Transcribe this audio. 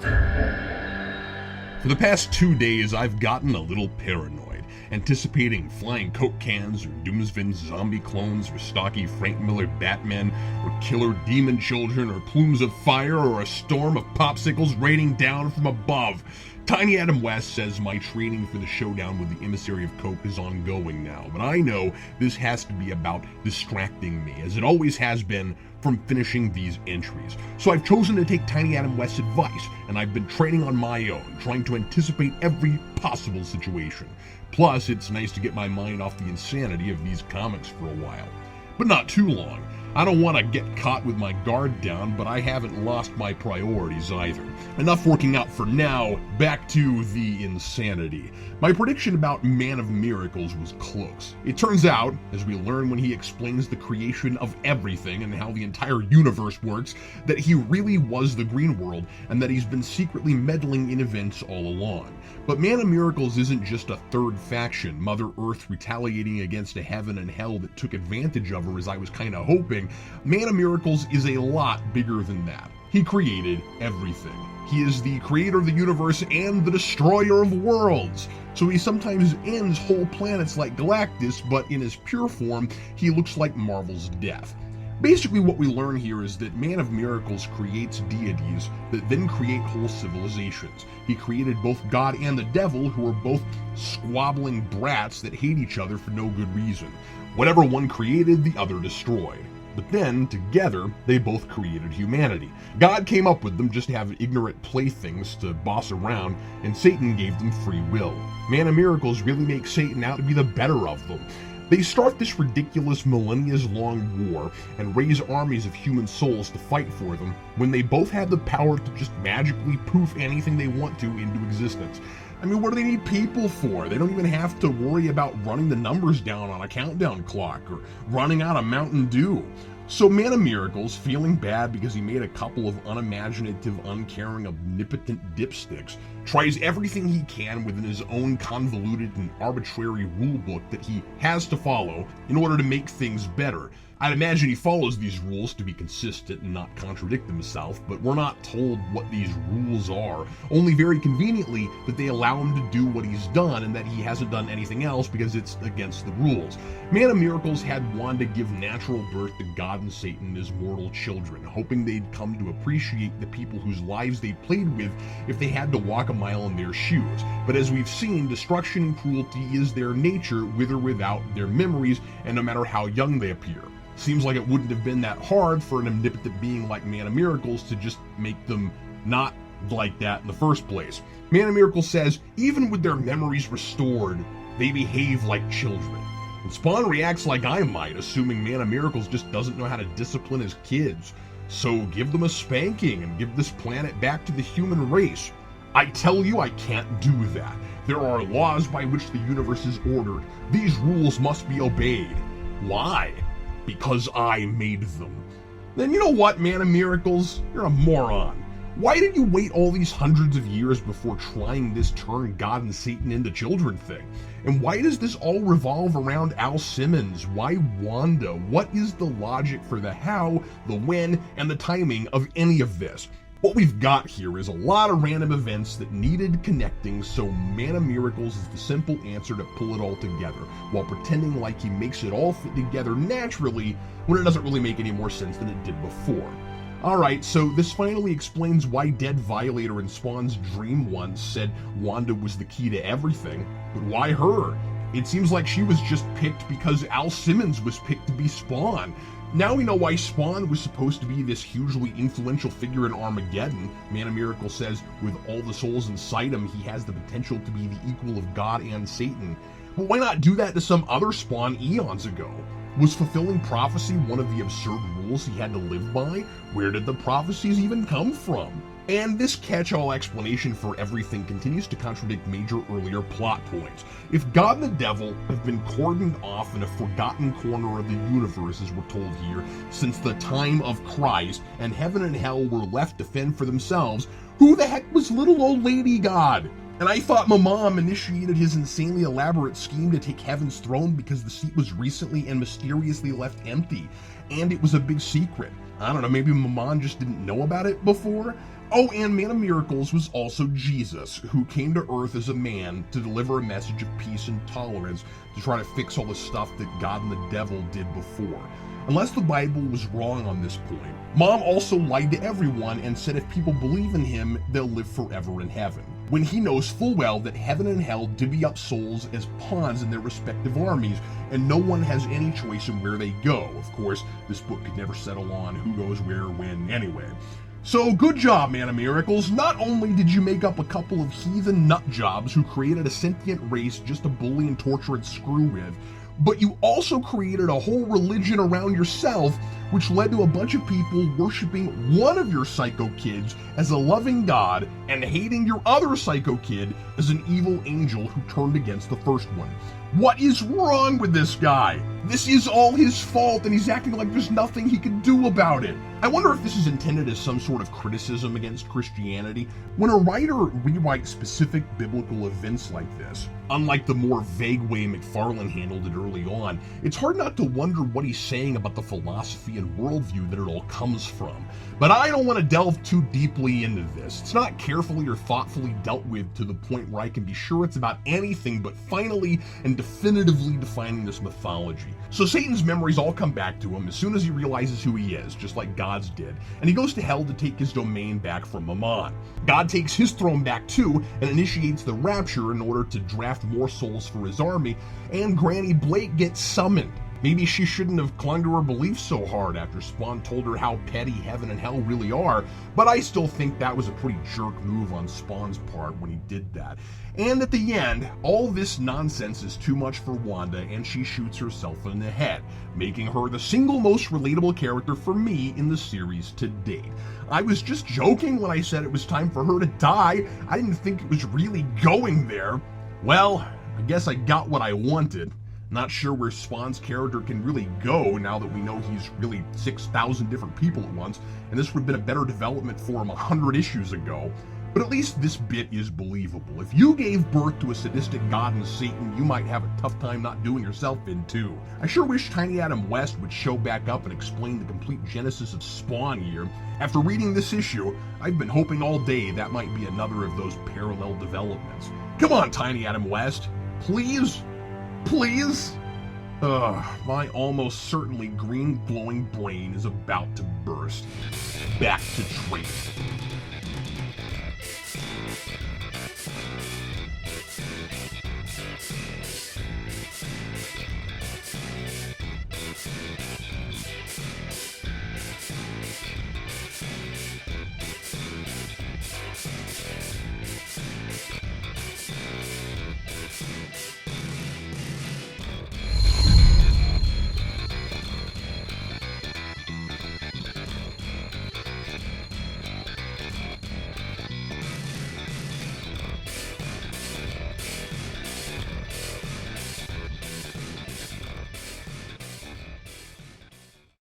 For the past 2 days, I've gotten a little paranoid, anticipating flying Coke cans, or Doomsvin zombie clones, or stocky Frank Miller Batmen, or killer demon children, or plumes of fire, or a storm of popsicles raining down from above. Tiny Adam West says my training for the showdown with the emissary of Coke is ongoing now, but I know this has to be about distracting me, as it always has been, from finishing these entries. So I've chosen to take Tiny Adam West's advice, and I've been training on my own, trying to anticipate every possible situation. Plus, it's nice to get my mind off the insanity of these comics for a while. But not too long. I don't want to get caught with my guard down, but I haven't lost my priorities either. Enough working out for now, back to the insanity. My prediction about Man of Miracles was close. It turns out, as we learn when he explains the creation of everything and how the entire universe works, that he really was the Green World, and that he's been secretly meddling in events all along. But Man of Miracles isn't just a third faction, Mother Earth retaliating against a heaven and hell that took advantage of her, as I was kind of hoping. Man of Miracles is a lot bigger than that. He created everything. He is the creator of the universe and the destroyer of worlds. So he sometimes ends whole planets like Galactus, but in his pure form, he looks like Marvel's Death. Basically what we learn here is that Man of Miracles creates deities that then create whole civilizations. He created both God and the devil, who are both squabbling brats that hate each other for no good reason. Whatever one created, the other destroyed. But then, together, they both created humanity. God came up with them just to have ignorant playthings to boss around, and Satan gave them free will. Man of Miracles really makes Satan out to be the better of them. They start this ridiculous millennia-long war and raise armies of human souls to fight for them, when they both have the power to just magically poof anything they want to into existence. I mean, what do they need people for? They don't even have to worry about running the numbers down on a countdown clock or running out of Mountain Dew. So Man of Miracles, feeling bad because he made a couple of unimaginative, uncaring, omnipotent dipsticks, tries everything he can within his own convoluted and arbitrary rulebook that he has to follow in order to make things better. I'd imagine he follows these rules to be consistent and not contradict himself, but we're not told what these rules are, only very conveniently that they allow him to do what he's done and that he hasn't done anything else because it's against the rules. Man of Miracles had Wanda give natural birth to God and Satan as mortal children, hoping they'd come to appreciate the people whose lives they played with if they had to walk a mile in their shoes. But as we've seen, destruction and cruelty is their nature, with or without their memories, and no matter how young they appear. Seems like it wouldn't have been that hard for an omnipotent being like Man of Miracles to just make them not like that in the first place. Man of Miracles says, even with their memories restored, they behave like children. And Spawn reacts like I might, assuming Man of Miracles just doesn't know how to discipline his kids. So give them a spanking and give this planet back to the human race. I tell you, I can't do that. There are laws by which the universe is ordered. These rules must be obeyed. Why? Because I made them. Then you know what, Man of Miracles? You're a moron. Why did you wait all these hundreds of years before trying this turn God and Satan into children thing? And why does this all revolve around Al Simmons? Why Wanda? What is the logic for the how, the when, and the timing of any of this? What we've got here is a lot of random events that needed connecting, so Man of Miracles is the simple answer to pull it all together, while pretending like he makes it all fit together naturally when it doesn't really make any more sense than it did before. Alright, so this finally explains why Dead Violator in Spawn's dream once said Wanda was the key to everything, but why her? It seems like she was just picked because Al Simmons was picked to be Spawn. Now we know why Spawn was supposed to be this hugely influential figure in Armageddon. Man of Miracles says with all the souls inside him, he has the potential to be the equal of God and Satan. But why not do that to some other Spawn eons ago? Was fulfilling prophecy one of the absurd rules he had to live by? Where did the prophecies even come from? And this catch-all explanation for everything continues to contradict major earlier plot points. If God and the devil have been cordoned off in a forgotten corner of the universe, as we're told here, since the time of Christ, and heaven and hell were left to fend for themselves, who the heck was little old lady God? And I thought my mom initiated his insanely elaborate scheme to take Heaven's throne because the seat was recently and mysteriously left empty, and it was a big secret. I don't know, maybe my mom just didn't know about it before? Oh, and Man of Miracles was also Jesus, who came to Earth as a man to deliver a message of peace and tolerance to try to fix all the stuff that God and the devil did before. Unless the Bible was wrong on this point, Mom also lied to everyone and said if people believe in him, they'll live forever in heaven, when he knows full well that heaven and hell divvy up souls as pawns in their respective armies, and no one has any choice in where they go. Of course, this book could never settle on who goes where, when, anyway. So good job, Man of Miracles. Not only did you make up a couple of heathen nut jobs who created a sentient race just to bully and torture and screw with, but you also created a whole religion around yourself, which led to a bunch of people worshiping one of your psycho kids as a loving god and hating your other psycho kid as an evil angel who turned against the first one. What is wrong with this guy? This is all his fault, and he's acting like there's nothing he can do about it. I wonder if this is intended as some sort of criticism against Christianity. When a writer rewrites specific biblical events like this, unlike the more vague way McFarlane handled it early on, it's hard not to wonder what he's saying about the philosophy and worldview that it all comes from. But I don't want to delve too deeply into this. It's not carefully or thoughtfully dealt with to the point where I can be sure it's about anything but finally and definitively defining this mythology. So Satan's memories all come back to him as soon as he realizes who he is, just like God's did, and he goes to hell to take his domain back from Mammon. God takes his throne back too and initiates the rapture in order to draft more souls for his army, and Granny Blake gets summoned. Maybe she shouldn't have clung to her beliefs so hard after Spawn told her how petty heaven and hell really are, but I still think that was a pretty jerk move on Spawn's part when he did that. And at the end, all this nonsense is too much for Wanda and she shoots herself in the head, making her the single most relatable character for me in the series to date. I was just joking when I said it was time for her to die. I didn't think it was really going there. Well, I guess I got what I wanted. Not sure where Spawn's character can really go now that we know he's really 6,000 different people at once, and this would have been a better development for him 100 issues ago. But at least this bit is believable. If you gave birth to a sadistic god and Satan, you might have a tough time not doing yourself in too. I sure wish Tiny Adam West would show back up and explain the complete genesis of Spawn here. After reading this issue, I've been hoping all day that might be another of those parallel developments. Come on, Tiny Adam West. Please? Please? My almost certainly green glowing brain is about to burst. Back to training.